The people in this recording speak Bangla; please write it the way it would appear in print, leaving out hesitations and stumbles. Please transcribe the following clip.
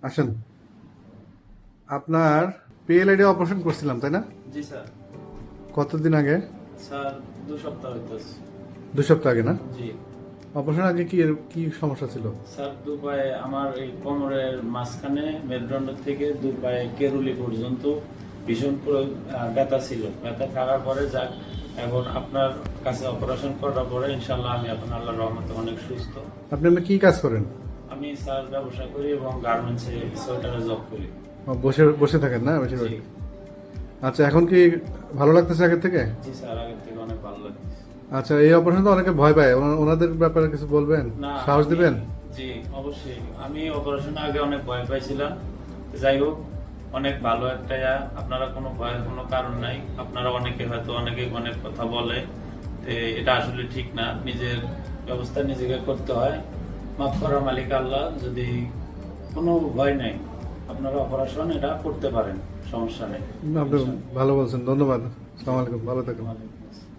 আসেন। আপনার পিএলআইডি অপারেশন করছিলাম তাই না? জি স্যার। কতদিন আগে? স্যার 2 সপ্তাহ হইতেছে। 2 সপ্তাহ আগে না? জি অপারেশন আগে কি কি সমস্যা ছিল? স্যার, দুপায়ে আমার এই কোমরের মাঝখানে মেরুদণ্ড থেকে দুপায়ে কেরুলি পর্যন্ত ভীষণ ব্যথা ছিল। ব্যথা থাকার পরে যাক, এখন আপনার কাছে অপারেশন করার পরে ইনশাল্লাহ আমি এখন আল্লাহর রহমতে অনেক সুস্থ। আপনি এমনি কি কাজ করেন? আমি স্যার ব্যবসা করি এবং গার্মেন্টসে সোয়েটারে জব করি। বসে বসে থাকেন না বেশিরভাগ? জি আচ্ছা, এখন কি ভালো লাগতেছে আগের থেকে? জি স্যার, আগের থেকে অনেক ভালো লাগে। আচ্ছা, এই অপারেশন তো অনেকে ভয় পায়, ওনাদের ব্যাপারে কিছু বলবেন, না, সাহস দিবেন? জি অবশ্যই। আমি অপারেশন আগে অনেক ভয় পাইছিলাম। যাই হোক, অনেক ভালো একটা আপনারা কোনো ভয়ের কোনো কারণ নাই। আপনারা অনেকে হয়তো অনেকে অনেক কথা বলে, তো এটা আসলে ঠিক না। নিজের ব্যবস্থা নিজেকে করতে হয়। মাফ করার মালিক আল্লাহ। যদি কোনো ভয় নাই, আপনারা অপারেশন এটা করতে পারেন, সমস্যা নেই। আপনি ভালো বলছেন, ধন্যবাদ। আসসালামু আলাইকুম, ভালো থাকুন। ওয়ালাইকুম আসসালাম।